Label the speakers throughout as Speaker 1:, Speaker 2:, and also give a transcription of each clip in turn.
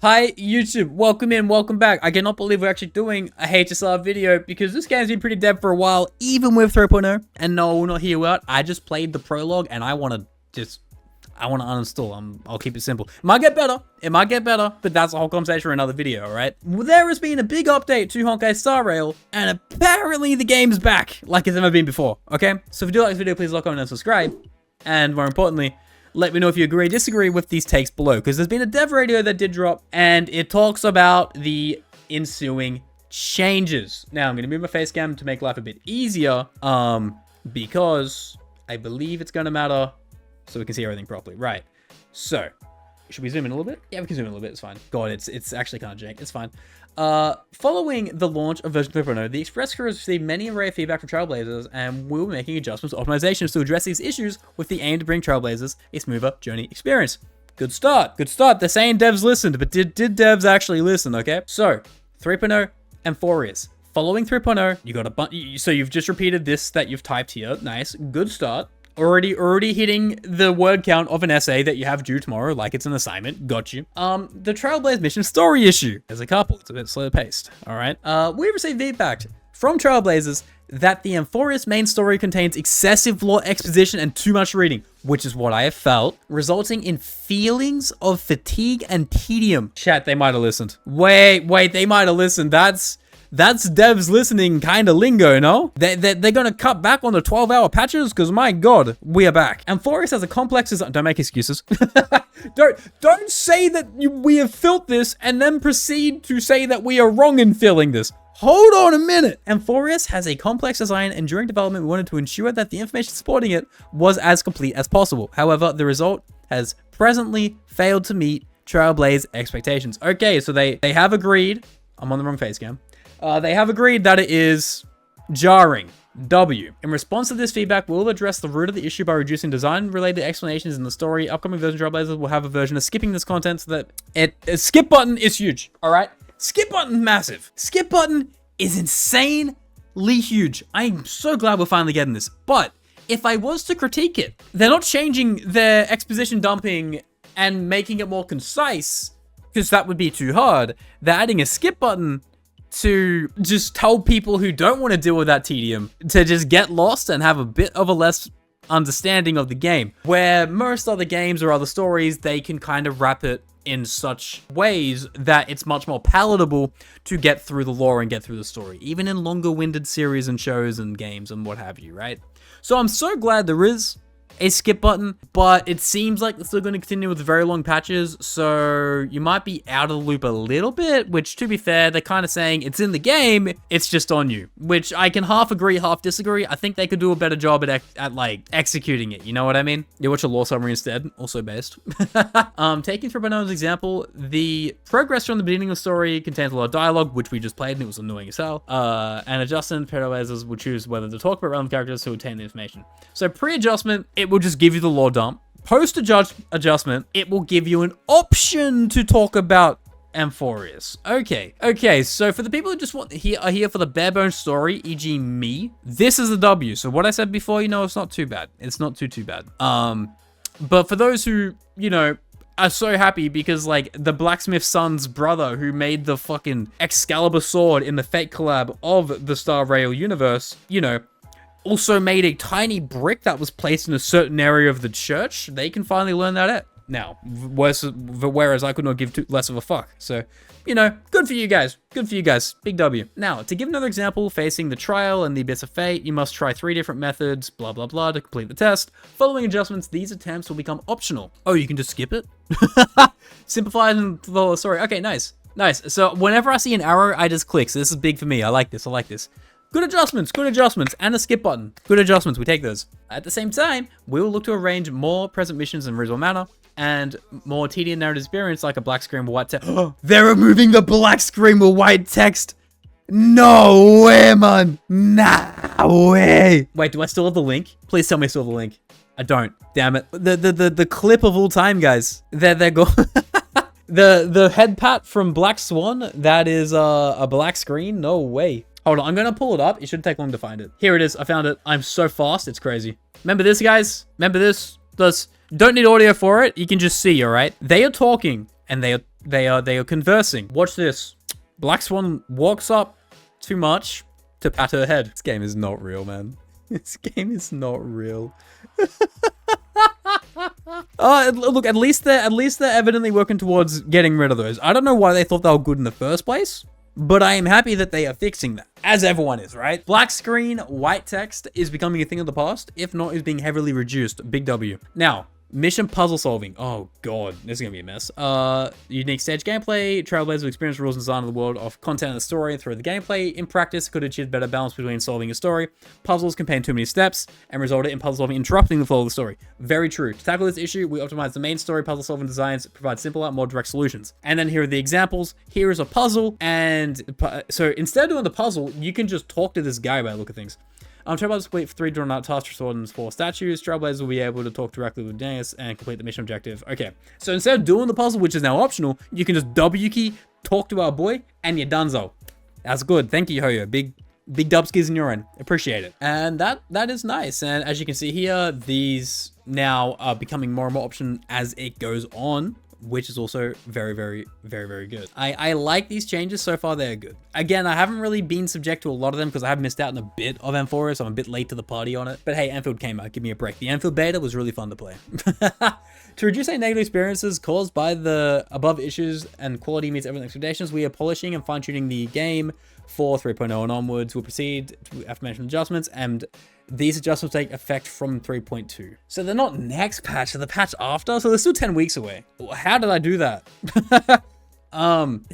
Speaker 1: Hi YouTube, welcome in, welcome back. I cannot believe we're actually doing a HSR video because this game's been pretty dead for a while, even with 3.0. And no, we're not here without. I just played the prologue and I want to uninstall. I'll keep it simple. It might get better, but that's a whole conversation for another video, alright? Well, there has been a big update to Honkai Star Rail, and apparently the game's back like it's never been before, okay? So if you do like this video, please like, comment, and subscribe. And more importantly, let me know if you agree or disagree with these takes below, because there's been a dev radio that did drop, and it talks about the ensuing changes. Now, I'm going to move my face cam to make life a bit easier, because I believe it's going to matter so we can see everything properly. Right. So, should we zoom in a little bit? Yeah, we can zoom in a little bit. It's fine. God, it's actually kind of jank. It's fine. Following the launch of version 3.0, the Express crew has received many array of feedback from Trailblazers, and we'll be making adjustments to optimizations to address these issues with the aim to bring Trailblazers a smoother journey experience. Good start. Good start. They're saying devs listened, but did devs actually listen, okay? So, 3.0 and 4 is. Following 3.0, you got a bunch. So you've just repeated this that you've typed here. Nice. Good start. Already hitting the word count of an essay that you have due tomorrow, like it's an assignment. Got you. The Trailblaze mission story issue. As a couple, it's a bit slow paced. All right. We received feedback from Trailblazers that the Amphorius main story contains excessive lore exposition and too much reading, which is what I have felt, resulting in feelings of fatigue and tedium. Chat, they might have listened. Wait, they might have listened. That's devs listening kind of lingo, no? They're going to cut back on the 12-hour patches because, my God, we are back. Amphorius has a complex design. Don't make excuses. Don't say that we have felt this and then proceed to say that we are wrong in feeling this. Hold on a minute. Amphorius has a complex design, and during development, we wanted to ensure that the information supporting it was as complete as possible. However, the result has presently failed to meet Trailblaze expectations. Okay, so they have agreed. I'm on the wrong face cam. They have agreed that it is jarring. W. In response to this feedback, we'll address the root of the issue by reducing design-related explanations in the story. Upcoming version of Trailblazers will have a version of skipping this content so that a skip button is huge, all right? Skip button, massive. Skip button is insanely huge. I'm so glad we're finally getting this. But if I was to critique it, they're not changing their exposition dumping and making it more concise, because that would be too hard. They're adding a skip button to just tell people who don't want to deal with that tedium to just get lost and have a bit of a less understanding of the game. Where most other games or other stories, they can kind of wrap it in such ways that it's much more palatable to get through the lore and get through the story, even in longer-winded series and shows and games and what have you, right? So I'm so glad there is a skip button, but it seems like it's still going to continue with very long patches, so you might be out of the loop a little bit, which, to be fair, they're kind of saying it's in the game, it's just on you, which I can half agree, half disagree. I think they could do a better job at like executing it, you know what I mean? You watch a lore summary instead, also based. Taking 3.0's example, the progress from the beginning of the story contains a lot of dialogue, which we just played and it was annoying as hell, and adjustment Trailblazers will choose whether to talk about random characters who obtain the information. So pre-adjustment, it will just give you the lore dump. Post-adjustment, it will give you an option to talk about Amphorius. Okay, so for the people who just are here for the bare bones story, e.g. me, this is the W. So what I said before, you know, it's not too bad. It's not too bad. But for those who, you know, are so happy because, like, the blacksmith's son's brother who made the fucking Excalibur sword in the Fate collab of the Star Rail universe, you know, also made a tiny brick that was placed in a certain area of the church, they can finally learn that out now. Whereas I could not give less of a fuck. So, you know, good for you guys. Good for you guys. Big W. Now, to give another example, facing the trial and the Abyss of Fate, you must try 3 different methods, blah, blah, blah, to complete the test. Following adjustments, these attempts will become optional. Oh, you can just skip it? Simplified and the story. Okay, nice. Nice. So whenever I see an arrow, I just click. So this is big for me. I like this. Good adjustments, and a skip button. Good adjustments, we take those. At the same time, we will look to arrange more present missions in a reasonable manner, and more tedious narrative experience like a black screen with white text. They're removing the black screen with white text! No way, man! No way! Wait, do I still have the link? Please tell me I still have the link. I don't. Damn it. The clip of all time, guys. They're gone. The head pat from Black Swan, that is a black screen? No way. Hold on, I'm going to pull it up. It shouldn't take long to find it. Here it is. I found it. I'm so fast. It's crazy. Remember this, guys? Remember this? Don't need audio for it. You can just see, all right? They are talking, and they are They are conversing. Watch this. Black Swan walks up too much to pat her head. This game is not real, man. This game is not real. Look, at least they're evidently working towards getting rid of those. I don't know why they thought they were good in the first place, but I am happy that they are fixing that, as everyone is, right? Black screen, white text is becoming a thing of the past. If not, is being heavily reduced. Big W. Now, mission puzzle solving. Oh god, this is gonna be a mess. Unique stage gameplay. Trailblazers will experience rules and design of the world of content and the story through the gameplay. In practice, could achieve better balance between solving a story. Puzzles contain too many steps and resulted in puzzle solving interrupting the flow of the story. Very true. To tackle this issue, we optimize the main story puzzle solving designs, provide simpler, more direct solutions. And then here are the examples. Here is a puzzle, and so instead of doing the puzzle, you can just talk to this guy by the look of things. Trailblazers complete 3 drawn out tasks for sword and 4 statues. Trailblazers will be able to talk directly with Danius and complete the mission objective. Okay, so instead of doing the puzzle, which is now optional, you can just W key, talk to our boy, and you're donezo. That's good. Thank you, Hoyo. Big dubskis in your end. Appreciate it. And that is nice. And as you can see here, these now are becoming more and more option as it goes on, which is also very, very, very, very good. I like these changes. So far, they're good. Again, I haven't really been subject to a lot of them because I have missed out on a bit of M4, so I'm a bit late to the party on it. But hey, Enfield came out. Give me a break. The Enfield beta was really fun to play. To reduce any negative experiences caused by the above issues and quality meets everyone's expectations, we are polishing and fine-tuning the game for 3.0 and onwards. We'll proceed to aforementioned adjustments, and these adjustments take effect from 3.2. So they're not next patch, they're the patch after, so they're still 10 weeks away. How did I do that?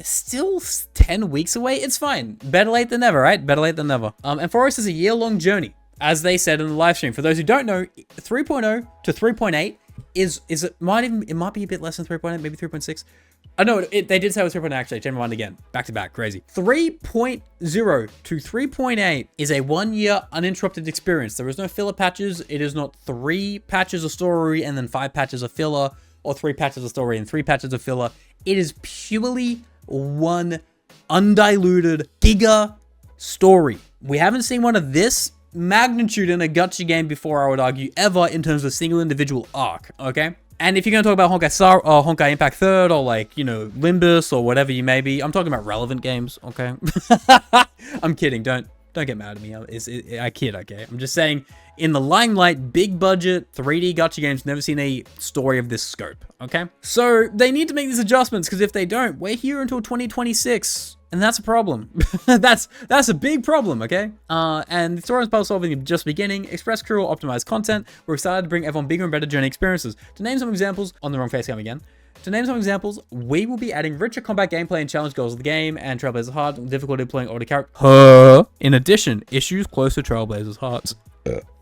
Speaker 1: Still 10 weeks away? It's fine. Better late than never, right? Better late than never. And for us, is a year-long journey, as they said in the live stream. For those who don't know, 3.0 to 3.8 it might be a bit less than 3.8, maybe 3.6. Oh no, they did say it was 3.8 actually. Change my mind again. Back to back, crazy. 3.0 to 3.8 is a 1 year uninterrupted experience. There is no filler patches. It is not 3 patches of story and then 5 patches of filler, or 3 patches of story and 3 patches of filler. It is purely one undiluted giga story. We haven't seen one of this magnitude in a gacha game before, I would argue, ever, in terms of single individual arc, okay? And if you're going to talk about Honkai Impact 3rd, or like, you know, Limbus, or whatever you may be, I'm talking about relevant games, okay? I'm kidding, don't get mad at me. I kid, okay? I'm just saying, in the limelight, big budget, 3D gacha games, never seen a story of this scope, okay? So, they need to make these adjustments, because if they don't, we're here until 2026. And that's a problem. that's a big problem, okay? And the story and puzzle solving is just beginning. Express crew will optimize content. We're excited to bring everyone bigger and better journey experiences. To name some examples, on the wrong face cam again. To name some examples, we will be adding richer combat gameplay and challenge goals of the game, and Trailblazers Heart, difficulty playing older characters. In addition, issues close to Trailblazers Hearts.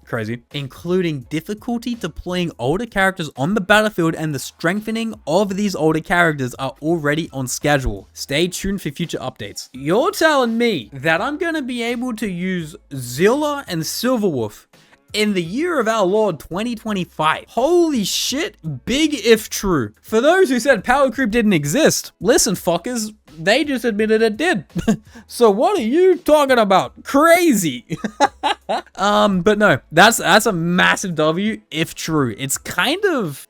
Speaker 1: Crazy. Including difficulty deploying older characters on the battlefield, and the strengthening of these older characters are already on schedule. Stay tuned for future updates. You're telling me that I'm gonna be able to use Zilla and Silverwolf in the year of our Lord 2025. Holy shit, big if true. For those who said Powercreep didn't exist, listen fuckers, they just admitted it did. So what are you talking about? Crazy. But no, that's a massive W if true. It's kind of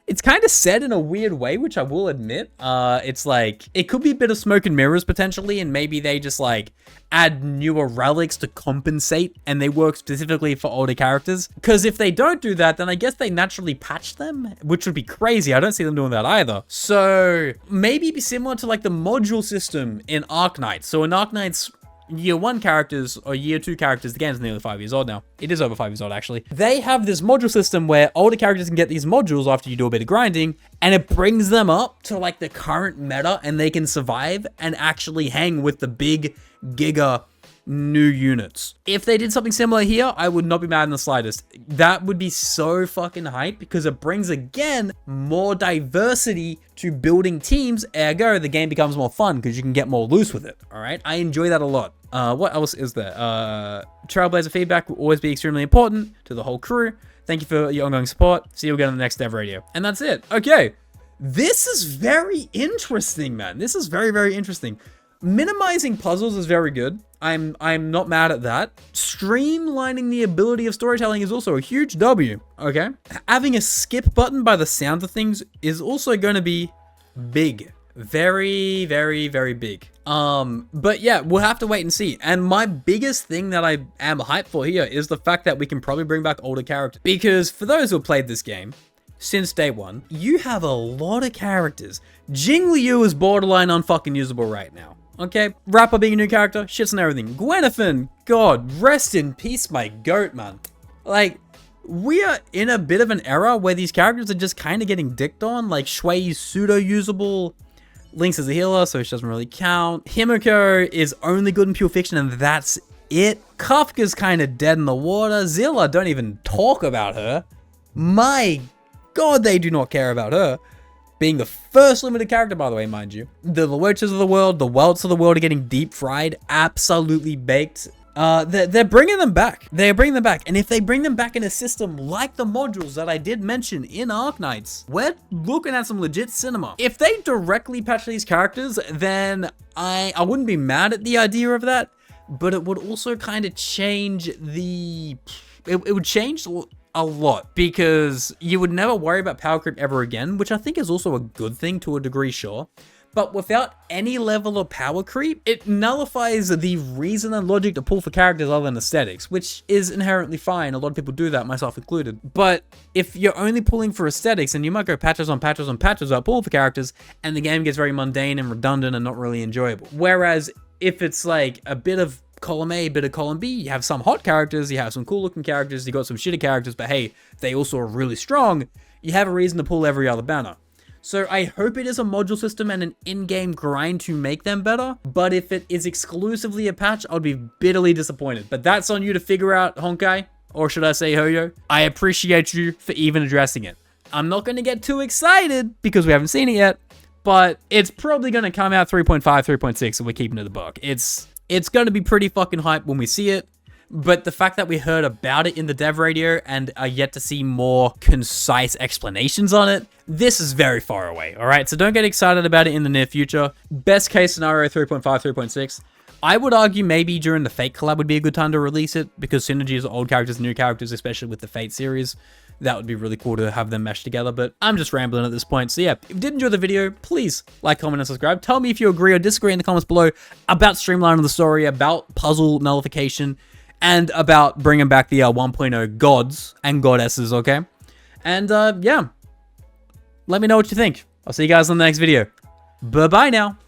Speaker 1: said in a weird way, which I will admit. It's like, it could be a bit of smoke and mirrors potentially, and maybe they just like add newer relics to compensate, and they work specifically for older characters. Because if they don't do that, then I guess they naturally patch them, which would be crazy. I don't see them doing that either. So maybe be similar to like the module system in Arknights. So in Arknights, year 1 characters or year 2 characters, the game's nearly 5 years old now. It is over 5 years old, actually. They have this module system where older characters can get these modules after you do a bit of grinding, and it brings them up to like the current meta, and they can survive and actually hang with the big giga new units. If they did something similar here, I would not be mad in the slightest. That would be so fucking hype, because it brings, again, more diversity to building teams. Ergo, the game becomes more fun because you can get more loose with it. All right, I enjoy that a lot. What else is there? Trailblazer feedback will always be extremely important to the whole crew. Thank you for your ongoing support. See you again on the next Dev Radio. And that's it. Okay, this is very interesting, man. This is very, very interesting. Minimizing puzzles is very good. I'm not mad at that. Streamlining the ability of storytelling is also a huge W, okay? Having a skip button by the sound of things is also going to be big. Very, very, very big. But yeah, we'll have to wait and see. And my biggest thing that I am hyped for here is the fact that we can probably bring back older characters. Because for those who have played this game since day one, you have a lot of characters. Jing Liu is borderline unfucking usable right now. Okay, Rapper being a new character, shits and everything. Gwenathan, God, rest in peace, my goat, man. Like, we are in a bit of an era where these characters are just kind of getting dicked on. Like, Shui's pseudo-usable. Lynx is a healer, so she doesn't really count. Himiko is only good in pure fiction, and that's it. Kafka's kind of dead in the water. Zilla, don't even talk about her. My God, they do not care about her. Being the first limited character, by the way, mind you. The Lewoches of the world, the Welts of the world are getting deep fried, absolutely baked. They're bringing them back. They're bringing them back. And if they bring them back in a system like the modules that I did mention in Arknights, we're looking at some legit cinema. If they directly patch these characters, then I wouldn't be mad at the idea of that, but it would also kind of change the... It would change a lot, because you would never worry about Powercreep ever again, which I think is also a good thing to a degree, sure. But without any level of power creep, it nullifies the reason and logic to pull for characters other than aesthetics, which is inherently fine. A lot of people do that, myself included. But if you're only pulling for aesthetics, then you might go patches on patches on patches without pulling for characters, and the game gets very mundane and redundant and not really enjoyable. Whereas if it's like a bit of column A, bit of column B, you have some hot characters, you have some cool looking characters, you got some shitty characters, but hey, they also are really strong, you have a reason to pull every other banner. So I hope it is a module system and an in-game grind to make them better, but if it is exclusively a patch, I'll be bitterly disappointed. But that's on you to figure out, Honkai, or should I say Hoyo. I appreciate you for even addressing it. I'm not going to get too excited because we haven't seen it yet, but it's probably going to come out 3.5, 3.6 if we're keeping it a buck. It's going to be pretty fucking hype when we see it. But the fact that we heard about it in the dev radio and are yet to see more concise explanations on it, this is very far away, all right? So don't get excited about it in the near future. Best case scenario, 3.5, 3.6. I would argue maybe during the Fate collab would be a good time to release it, because synergy is old characters and new characters, especially with the Fate series. That would be really cool to have them mesh together, but I'm just rambling at this point. So yeah, if you did enjoy the video, please like, comment, and subscribe. Tell me if you agree or disagree in the comments below about streamlining the story, about puzzle nullification, and about bringing back the 1.0 gods and goddesses, okay? And yeah, let me know what you think. I'll see you guys in the next video. Bye-bye now.